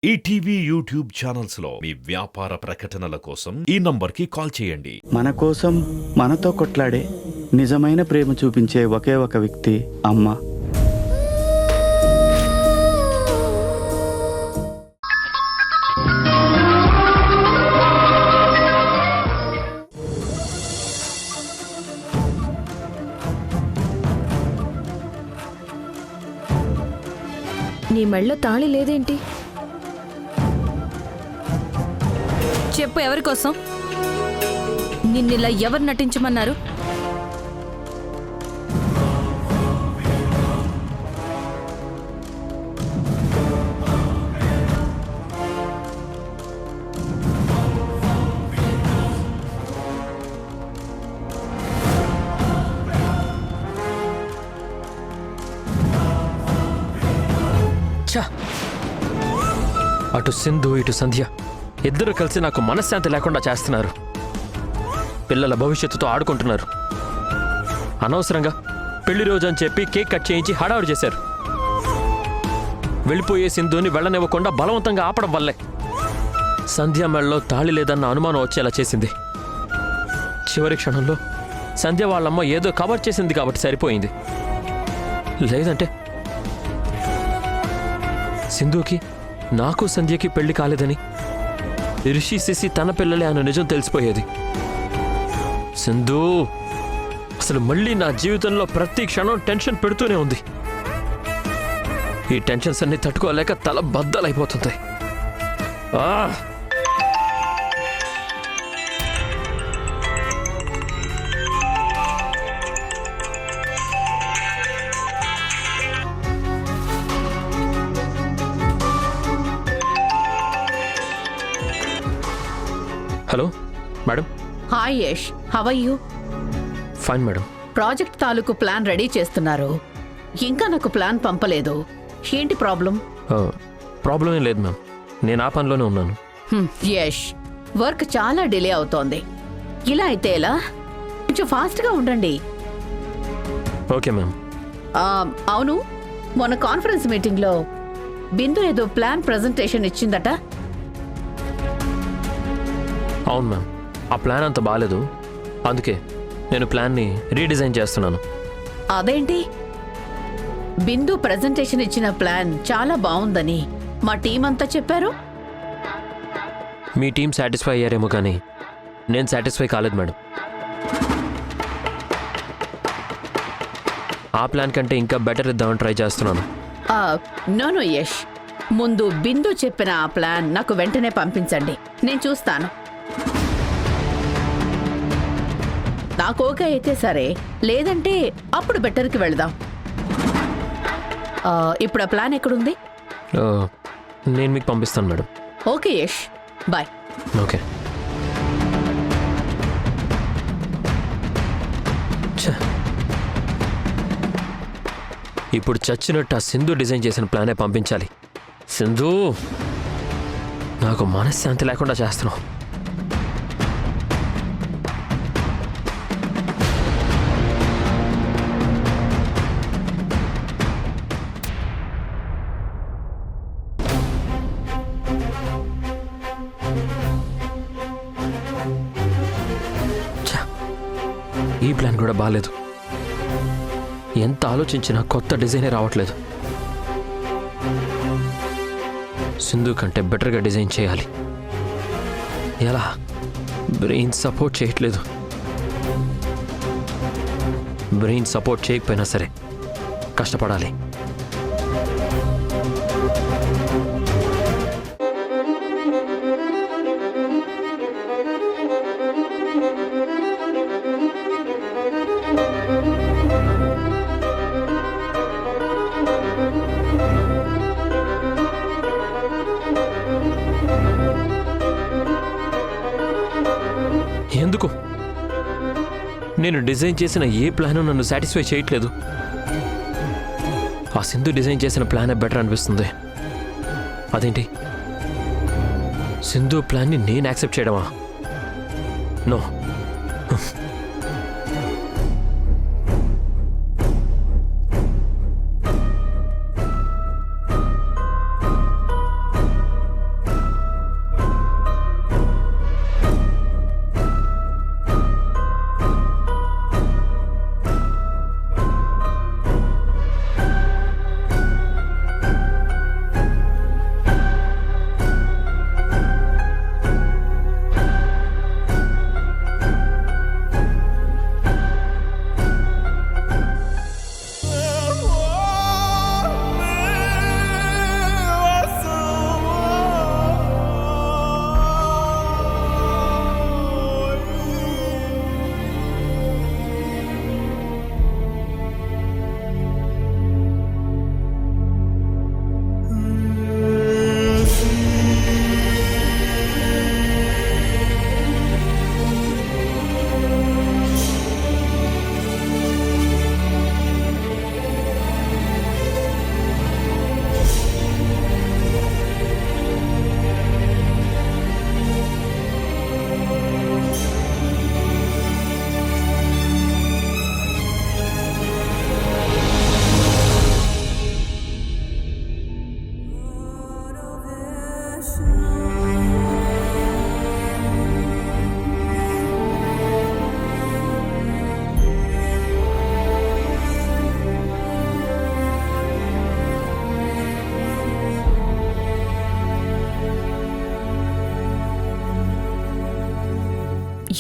ETV YouTube channels లో మీ వ్యాపార ప్రకటనల కోసం ఈ నంబర్కి కాల్ చేయండి. మన కోసం మనతో కొట్లాడే నిజమైన ప్రేమ చూపించే ఒకే ఒక వ్యక్తి అమ్మ. నీ మెళ్ళో తాళి లేదేంటి? చెప్పు, ఎవరి కోసం? నిన్నిలా ఎవరు నటించమన్నారు? అటు సింధు ఇటు సంధ్య ఇద్దరు కలిసి నాకు మనశ్శాంతి లేకుండా చేస్తున్నారు. పిల్లల భవిష్యత్తుతో ఆడుకుంటున్నారు. అనవసరంగా పెళ్లి రోజు అని చెప్పి కేక్ కట్ చేయించి హడావుడి చేశారు. వెళ్ళిపోయే సింధుని వెళ్ళనివ్వకుండా బలవంతంగా ఆపడం వల్లే సంధ్య మెళ్ళలో తాళి లేదన్న అనుమానం వచ్చేలా చేసింది. చివరి క్షణంలో సంధ్య వాళ్ళమ్మ ఏదో కవర్ చేసింది కాబట్టి సరిపోయింది. లేదంటే సింధుకి నాకు సంధ్యకి పెళ్లి కాలేదని, రిషి సిసి తన పిల్లలే అన్న నిజం తెలిసిపోయేది. సింధు అసలు మళ్ళీ నా జీవితంలో ప్రతి క్షణం టెన్షన్ పెడుతూనే ఉంది. ఈ టెన్షన్స్ అన్ని తట్టుకోలేక తల బద్దలైపోతుంది. Hello madam. Hi Yash, how are you? Fine madam. Project తాలూకు ప్లాన్ రెడీ చేస్తున్నారు. ఇంకా నాకు ప్లాన్ పంపలేదు. ఏంటి ప్రాబ్లం? ప్రాబ్లం ఏం లేదు మ్యామ్, నేను ఆ పనిలోనే ఉన్నాను. యష్, వర్క్ చాలా డిలే అవుతోంది. ఇలా అయితే ఎలా? కొంచెం ఫాస్ట్గా ఉండండి. Okay ma'am. అవును, మొన్న కాన్ఫరెన్స్ మీటింగ్లో బిందు ఏదో ప్లాన్ ప్రజెంటేషన్ ఇచ్చిందట. అవును మ్యామ్, ఆ ప్లాన్ అంత బాగాలేదు. అందుకే నేను ప్లాన్ని రీడిజైన్ చేస్తున్నాను. అదేంటి? బిందు ప్రజెంటేషన్ ఇచ్చిన ప్లాన్ చాలా బాగుందని మా టీం అంతా చెప్పారు. మీ టీం సాటిస్ఫై అయ్యారేమో కానీ నేను సాటిస్ఫై కాలేదు మేడం. ఆ ప్లాన్ కంటే ఇంకా బెటర్ ఇద్దామని ట్రై చేస్తున్నాను. నో యష్, ముందు బిందు చెప్పిన ఆ ప్లాన్ నాకు వెంటనే పంపించండి, నేను చూస్తాను. నాకు ఓకే అయితే సరే, లేదంటే అప్పుడు బెటర్కి వెళదాం. ఇప్పుడు ఆ ప్లాన్ ఎక్కడుంది? నేను మీకు పంపిస్తాను madam. Okay Yash, bye. Okay. ఇప్పుడు చచ్చినట్టు ఆ సింధు డిజైన్ చేసిన ప్లానే పంపించాలి. సింధు, నాకు మనశ్శాంతి లేకుండా చేస్తున్నావు. ఈ ప్లాన్ కూడా బాగాలేదు. ఎంత ఆలోచించినా కొత్త డిజైనే రావట్లేదు. సింధు కంటే బెటర్గా డిజైన్ చేయాలి. ఎలా? బ్రెయిన్ సపోర్ట్ చేయట్లేదు. బ్రెయిన్ సపోర్ట్ చేయకపోయినా సరే కష్టపడాలి. ఎందుకు? నేను డిజైన్ చేసిన ఏ ప్లాను నన్ను సాటిస్ఫై చేయట్లేదు. ఆ సింధు డిజైన్ చేసిన ప్లానే బెటర్ అనిపిస్తుంది. అదేంటి? సింధు ప్లాన్ని నేను యాక్సెప్ట్ చేయడమా? నో.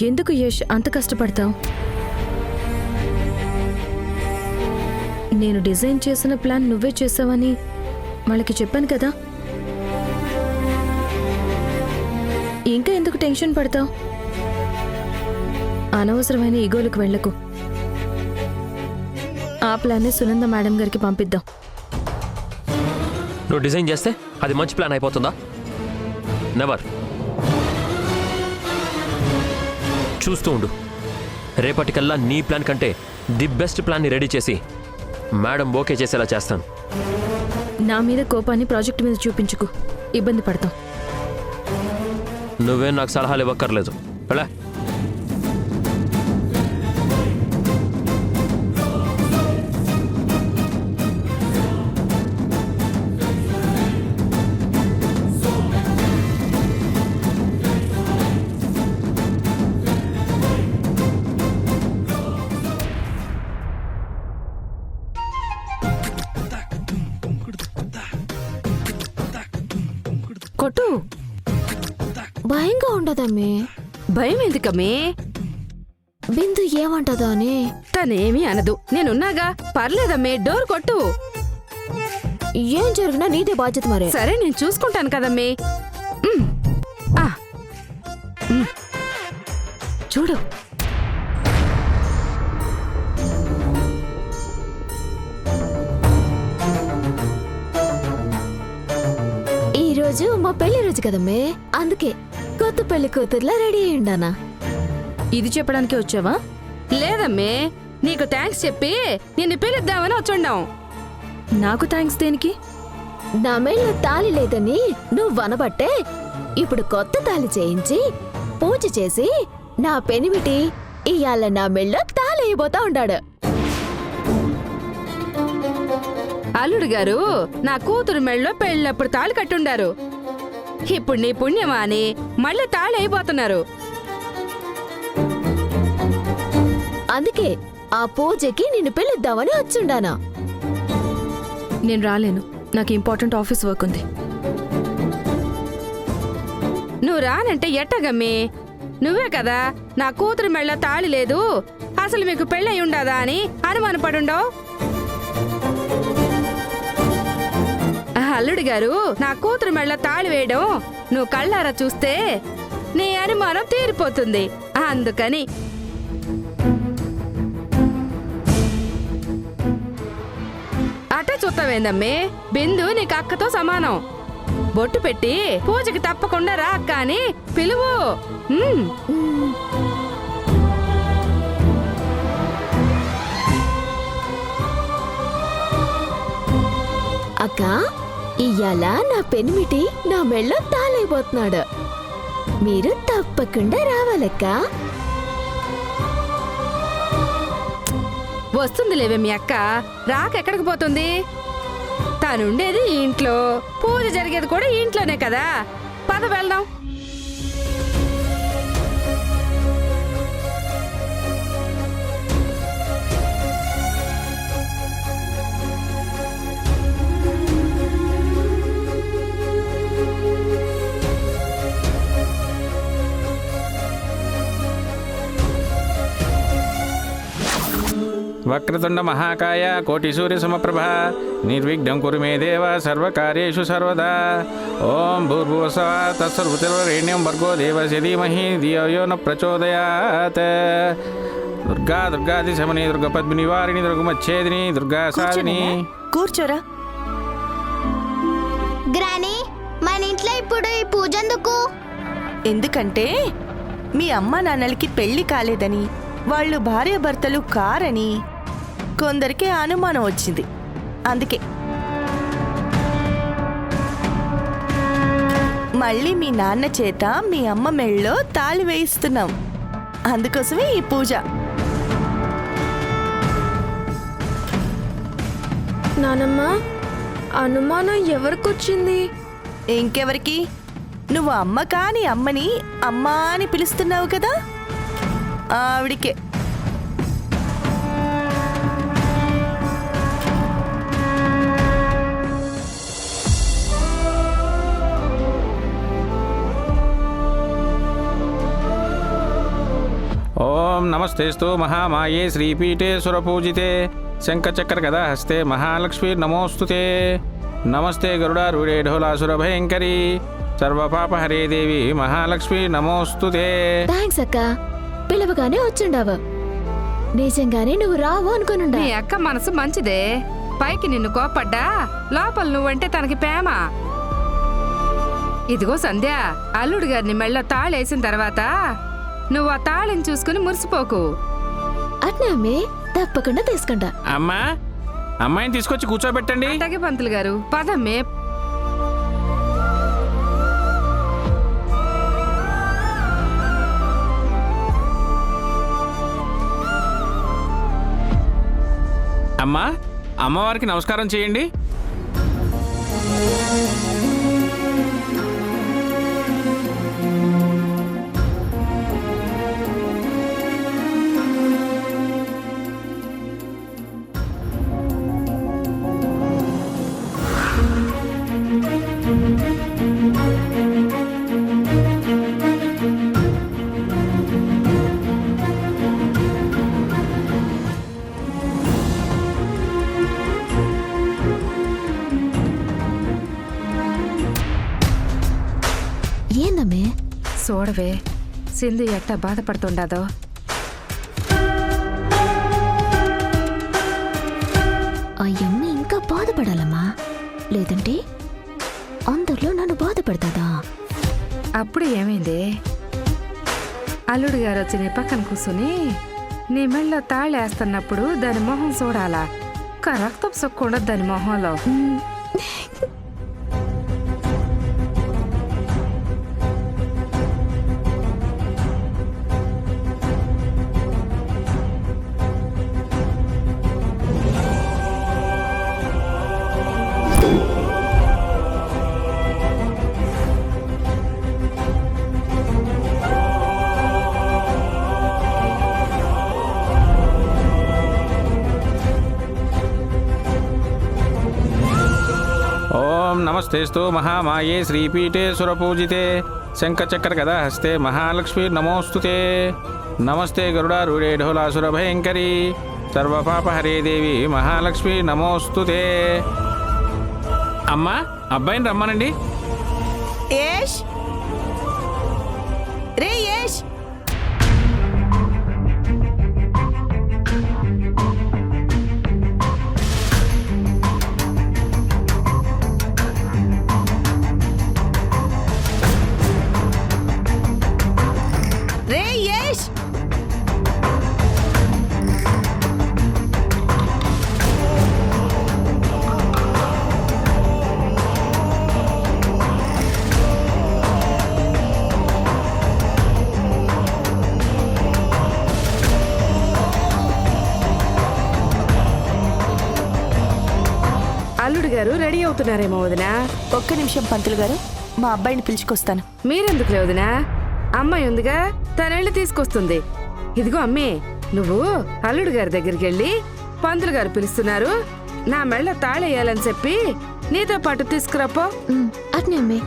ఎందుకు యష్ అంత కష్టపడతావు? నేను డిజైన్ చేసిన ప్లాన్ నువ్వే చేసావని వాళ్ళకి చెప్పాను కదా. ఇంకా ఎందుకు టెన్షన్ పడతావు? అనవసరమైన ఈగోలకు వెళ్ళకు. ఆ ప్లాన్ని సునంద మేడం గారికి పంపిద్దాం. నువ్వు డిజైన్ చేస్తే అది మంచి ప్లాన్ అయిపోతుందా? నెవర్. చూస్తూ ఉండు, రేపటికల్లా నీ ప్లాన్ కంటే ది బెస్ట్ ప్లాన్ని రెడీ చేసి మేడం ఓకే చేసేలా చేస్తాను. నా మీద కోపాన్ని ప్రాజెక్ట్ మీద చూపించుకు, ఇబ్బంది పడతాం. నువ్వేం నాకు సలహాలు ఇవ్వక్కర్లేదు. వెళ్ళా. కొట్టు. భయంగా ఉండదమ్మే. భయం ఎందుకమ్మే? బిందు ఏమంటదో అని. తనేమీ అనదు, నేనున్నాగా. పర్లేదమ్మే, డోర్ కొట్టు. ఏం జరిగినా నీదే బాధ్యత మరే. సరే, నేను చూసుకుంటాను కదమ్మే. ఆ. చూడు. ఈ రోజు మా పెళ్లి రోజు కదమ్మే, అందుకే కొత్త పెళ్లి కూతుర్లా రెడీ అయ్యిండానా. ఇది చెప్పడానికి వచ్చావా? లేదమ్మే, నీకు థ్యాంక్స్ చెప్పి నిన్ను పిలుద్దామని వచ్చుండాం. నాకు థ్యాంక్స్ దేనికి? నా మెళ్ళో తాళి లేదని నువ్వు అనబట్టే ఇప్పుడు కొత్త తాళి చేయించి పూజ చేసి నా పెనిమిటి ఇయాల నా మెళ్ళో తాళి అయిపోతా ఉండాడు. అల్లుడు గారు నా కూతురు మెళ్ళలో పెళ్ళప్పుడు తాళి కట్టుండారు. ఇప్పుడు నీ పుణ్యమా అని మళ్ళీ తాళి అయిపోతున్నారు. అందుకే ఆ పూజకి నిన్ను పిలుద్దామని వచ్చుండానా. నేను రాలేను, నాకు ఇంపార్టెంట్ ఆఫీస్ వర్క్ ఉంది. నువ్వు రానంటే ఎట్టగమ్మి? నువ్వే కదా నా కూతురు మెళ్ళ తాళి లేదు, అసలు మీకు పెళ్ళై ఉండదా అని అనుమానపడుండవు. అల్లుడు గారు నా కూతురు మెళ్ళ తాళి వేయడం నువ్వు కళ్ళారా చూస్తే నీ అనుమానం తీరిపోతుంది. అందుకని అట్టే చూస్తావేందమ్మే? బిందు నీకు అక్కతో సమానం. బొట్టు పెట్టి పూజకి తప్పకుండా రా అక్క అని పిలువు. అక్క, ఇయ్యాల నా పెనిమిటి నా మెళ్ళో తాళైపోతున్నాడు. మీరు తప్పకుండా రావాలక్క. వస్తుందిలేవే మీ అక్క, రాకెక్కడికి పోతుంది? తనుండేది ఈ ఇంట్లో, పూజ జరిగేది కూడా ఈ ఇంట్లోనే కదా. పద వెళ్దాం. వక్రతుండ మహాకాయ కోటి సూర్య సమప్రభ నిర్విఘ్నం కురు మే దేవ సర్వకార్యేషు సర్వదా. ఓం భూర్భువస్సవ తత్సర్వతిర్వరేణ్యం భర్గో దేవస్య ధీమహి ధియో యో న ప్రచోదయాత్. దుర్గా దుర్గాది శమని దుర్గా పద్మిని నివారిణి దుర్గమచ్ఛేదిని దుర్గా సాధిని. కూర్చోరా. గ్రానీ, మన ఇంట్లో ఇప్పుడు ఈ పూజ ఎందుకు? ఎందుకంటే మీ అమ్మ నాన్నలకి పెళ్లి కాలేదని, వాళ్ళు భార్యాభర్తలు కారని కొందరికి అనుమానం వచ్చింది. అందుకే మళ్ళీ మీ నాన్న చేత మీ అమ్మ మెళ్ళలో తాళి వేయిస్తున్నాం. అందుకోసమే ఈ పూజ. నానమ్మ, అనుమానం ఎవరికొచ్చింది? ఇంకెవరికి? నువ్వు అమ్మ కాని అమ్మని అమ్మా అని పిలుస్తున్నావు కదా, ఆవిడికే. ఓం నమస్తేస్తు మహామాయే శ్రీపీఠే సురపూజితే శంఖచక్ర గదా హస్తే మహాలక్ష్మీ నమోస్తుతే. నమస్తే గరుడారూఢే ఢోలాసుర భయంకరీ సర్వపాపహరే దేవి మహాలక్ష్మీ నమోస్తుతే. థ్యాంక్స్ అక్క, పిలవగానే వచ్చిండావు. నిజంగానే నువ్వు రావు అనుకునుండా. నీ అక్క మనసు మంచిదే, పైకి నిన్ను కోపడ్డా లోపల నువ్వంటే తనకి ప్రేమ. ఇదిగో సంధ్య, అల్లుడు గారిని మెళ్ళో తాళేసిన తర్వాత నువ్వు ఆ తాళిని చూసుకుని మురిసిపోకు. అట్నే అమ్మే, తప్పకుండా తీసుకుంటా. అమ్మా, అమ్మాయిని తీసుకొచ్చి కూర్చోబెట్టండి. అలాగే పంతులు గారు, పదమ్మే. అమ్మా, అమ్మవారికి నమస్కారం చేయండి. ఏందమ్మే? చూడవే, సింధు ఎట్టా బాధపడుతుండదో. అయ్యమ్మ ఇంకా బాధపడాలమ్మా, లేదంటే అందరిలో నన్ను బాధపడతాదా? అప్పుడు ఏమైంది? అల్లుడు గారు వచ్చి నీ పక్కన కూర్చుని నీ మెళ్ళో తాళేస్తున్నప్పుడు దాని మొహం చూడాలా, రక్తం సొక్కుండా దాని మొహంలో. ఓం నమస్తేస్తు మహామాయే శ్రీపీఠే సురపూజితే శంఖచక్ర గదా హస్తే మహాలక్ష్మీ నమోస్తుతే. నమస్తే గరుడారూఢే ఢోలాసుర భయంకరీ సర్వపాపహరే దేవి మహాలక్ష్మీ నమోస్తుతే. అమ్మా, అబ్బాయిని రమ్మనండి. ఏష్ రే ఏష్, రే ఏష్. అల్లుడు గారు రెడీ అవుతున్నారేమో వదినా. ఒక్క నిమిషం పంతులు గారు, మా అబ్బాయిని పిలుచుకొస్తాను. మీరెందుకు వదినా? అమ్మాయి ఉందిగా, తనెళ్ళి తీసుకొస్తుంది. ఇదిగో అమ్మే, నువ్వు అల్లుడు గారి దగ్గరికి వెళ్ళి పంతులు గారు పిలుస్తున్నారు, నా మెళ్ళ తాళేయాలని చెప్పి నీతో పాటు తీసుకురాపో. అట్నే అమ్మే.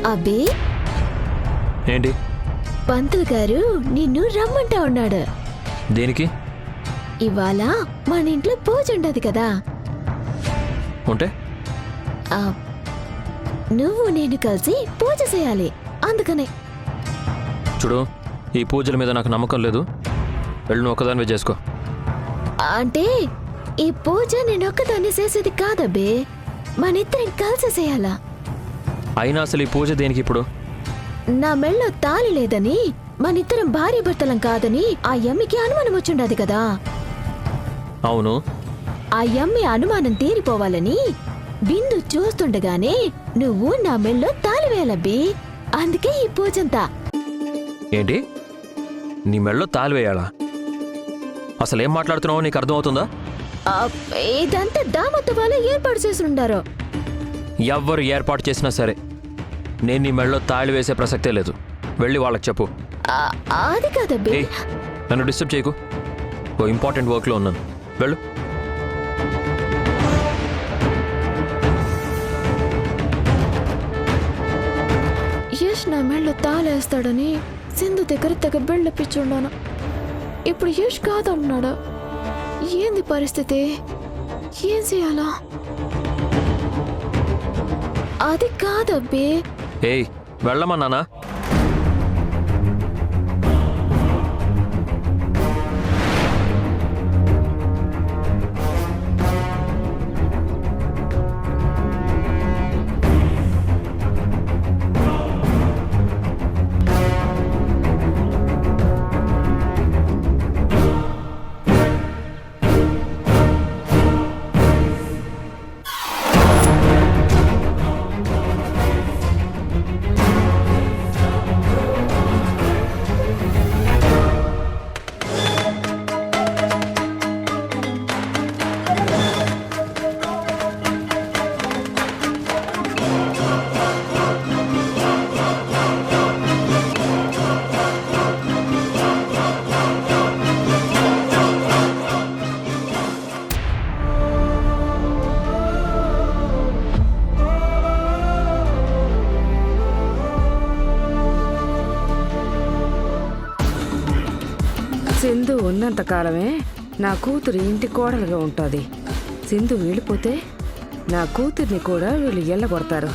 అబ్బే, ఏంటి? పంతులు గారు నిన్ను రమ్మంటా ఉన్నాడు. దేనికి? ఇవాళ మన ఇంట్లో పూజ ఉండదు కదా, ఉంటే ఆ, నువ్వు నేను కలిసి పూజ చేయాలి, అందుకనే. చూడు, ఈ పూజల మీద నాకు నమ్మకం లేదు. వెళ్ళి నువ్వు ఒకదానివే చేసుకో. అంటే ఈ పూజ నేను ఒక్కదాన్ని చేసేది కాదబ్బే, మనిద్దరం కలిసి చేయాలా. అయినా అసలు ఈ పూజ దేనికి ఇప్పుడు? నా మెళ్ళో తాళి లేదని, మనిద్దరం భార్య భర్తలం కాదని ఆ యమ్మికి అనుమానం వచ్చుండదు కదా. అవును. ఆ యమ్మి అనుమానం తీరిపోవాలని బిందు చూస్తుండగానే నువ్వు నా మెళ్ళో తాళి వేయాలబ్బి. అందుకే ఈ పూజంతా. ఏంటి, నీ మెళ్ళో తాళి వేయాలా? అసలు ఏం మాట్లాడుతున్నావో నీకు అర్థమవుతుందా? ఆ, ఇదంతా దామత్త వాళ్ళు ఏర్పాటు చేసి ఉండారు. ఎవ్వరు ఏర్పాటు చేసినా సరే నేను నీ మెళ్ళో తాళి వేసే ప్రసక్తే లేదు. వెళ్ళి వాళ్ళకి చెప్పు. అది కాదబ్బి. ఏయ్, నన్ను డిస్టర్బ్ చేయకు. ఓ ఇంపార్టెంట్ వర్క్లో ఉన్నాను. వెళ్ళు. యష్ నా మెళ్ళో తాళేస్తాడని సింధు దగ్గర తెగ బెళ్ళపిచ్చుండాను. ఇప్పుడు యష్ కాదన్నాడు. ఏంది పరిస్థితి? ఏం చేయాలా? అది కాదబ్బే. ఏయ్, వెళ్ళమన్నానా? సింధు ఉన్నంత కాలమే నా కూతురు ఇంటి కోడలుగా ఉంటుంది. సింధు వెళ్ళిపోతే నా కూతుర్ని కూడా వీళ్ళు ఎల్లగొడతారు.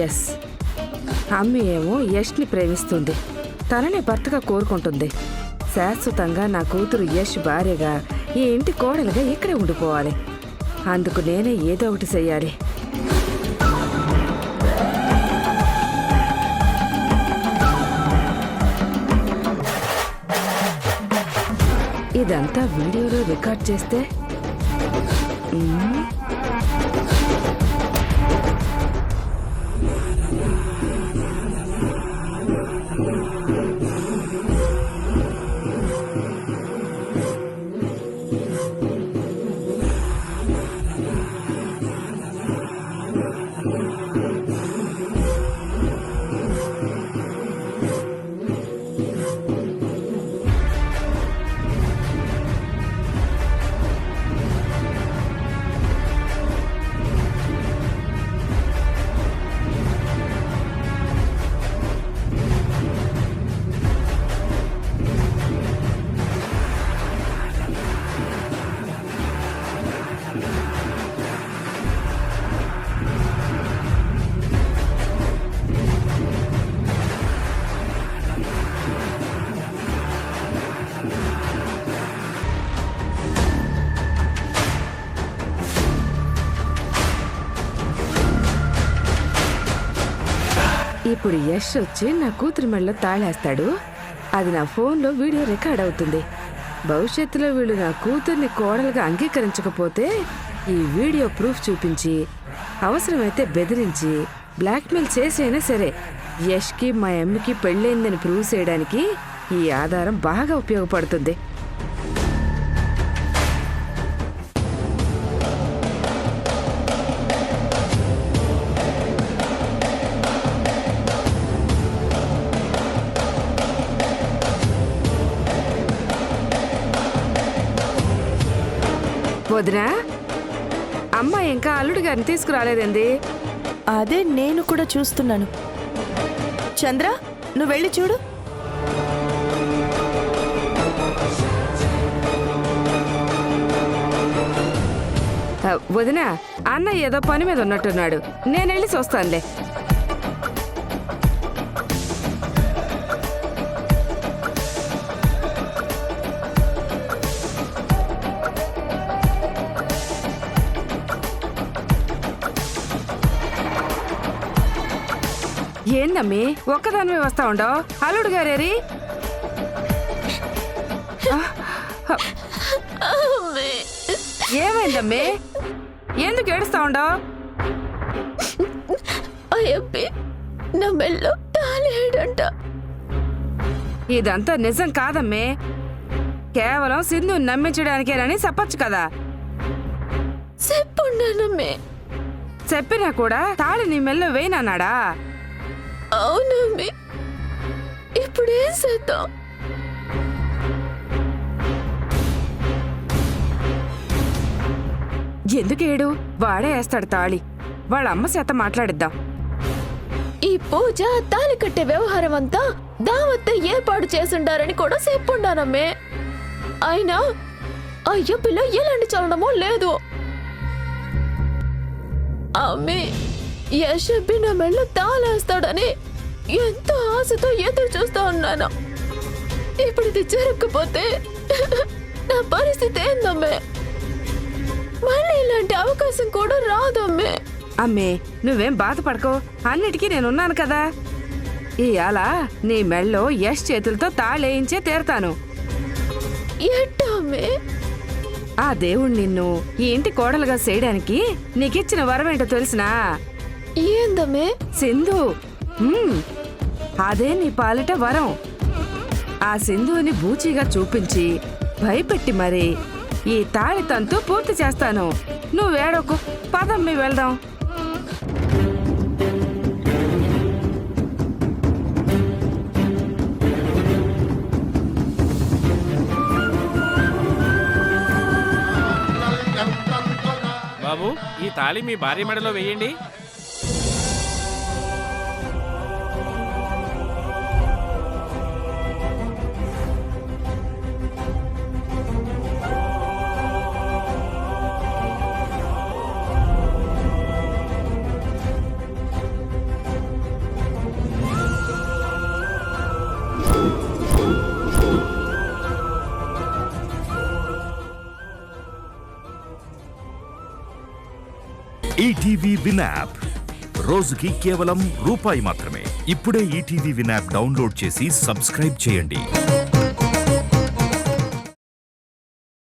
ఎస్, అమ్మి ఏమో యష్ని ప్రేమిస్తుంది, తననే భర్తగా కోరుకుంటుంది. శాశ్వతంగా నా కూతురు యష్ భార్యగా ఈ ఇంటి కోడలుగా ఇక్కడే ఉండిపోవాలి. అందుకు నేనే ఏదో ఒకటి చెయ్యాలి. ఇదంతా వీడియోలో రికార్డ్ చేస్తే ఇప్పుడు యష్ వచ్చి నా కూతురి మెళ్ళలో తాళేస్తాడు. అది నా ఫోన్లో వీడియో రికార్డ్ అవుతుంది. భవిష్యత్తులో వీళ్ళు నా కూతుర్ని కోడలుగా అంగీకరించకపోతే ఈ వీడియో ప్రూఫ్ చూపించి, అవసరమైతే బెదిరించి, బ్లాక్మెయిల్ చేసైనా సరే యష్కి మా అమ్మకి పెళ్ళైందని ప్రూవ్ చేయడానికి ఈ ఆధారం బాగా ఉపయోగపడుతుంది. వదినా, అమ్మ ఇంకా అల్లుడి గారిని తీసుకురాలేదండి. అదే నేను కూడా చూస్తున్నాను. చంద్ర, నువ్వు వెళ్ళి చూడు. వదినా, అన్న ఏదో పని మీద ఉన్నట్టున్నాడు, నేను వెళ్ళి చూస్తానులే. ఏందమ్మి ఒక్కదానివే వస్తా ఉండవు? అల్లుడు గారేరి? ఏమైందమ్మి? ఎందుకు ఏడుస్తా ఉండవు? అయ్యప్పి నా మెళ్ళో తాళేడంట. ఇదంతా నిజం కాదమ్మే. కేవలం సింధు నమ్మించడానికేనని చెప్పచ్చు కదా. చెప్పుండానమ్మే. చెప్పినా కూడా తాళి నీ మెల్లో వేయనన్నాడా? అవునమ్మి. ఇప్పుడేం చేద్దాం? ఎందుకేడు? వాడే వేస్తాడు తాళి. వాళ్ళ అమ్మ చేత మాట్లాడిద్దాం. ఈ పూజ తాళి కట్టే వ్యవహారం అంతా దావత్త ఏర్పాటు చేసుండారని కూడా చెప్పుండానమ్మే. అయినా అయ్యప్పిలో ఎలాంటి చలనమో లేదు. అమ్మే యశబ్బి నా మెళ్ళ తాళేస్తాడని ఎంతో ఆశతో ఎదురు చూస్తా ఉన్నాను. ఇప్పుడు ఇది జరగకపోతే నా పరిస్థితి ఏందమ్మే? మళ్ళీ ఇలాంటి అవకాశం కూడా రాదమ్మే. అమ్మే నువ్వేం బాధపడకో, అన్నిటికీ నేనున్నాను కదా. ఇయాల నీ మెళ్ళో యశ్ చేతులతో తాళేయించే తీరతాను. ఎట్టా అమ్మే? ఆ దేవుడు నిన్ను ఈ ఇంటి కోడలుగా చేయడానికి నీకిచ్చిన వరమేంటో తెలిసినా? ఏందమ్మే? సింధు. అదే నీ పాలిట వరం. ఆ సింధుని బూచిగా చూపించి భయపెట్టి మరి ఈ తాళి తంతు పూర్తి చేస్తాను. నువ్వేడోకు, పదమ్మి వెళ్దాం. బాబు, ఈ తాళి మీ భార్య మెడలో వేయండి. ఈటీవీ విన్ యాప్ రోజుకి కేవలం రూపాయి మాత్రమే. ఇప్పుడే ఈటీవీ విన్ యాప్ డౌన్లోడ్ చేసి సబ్స్క్రైబ్ చేయండి.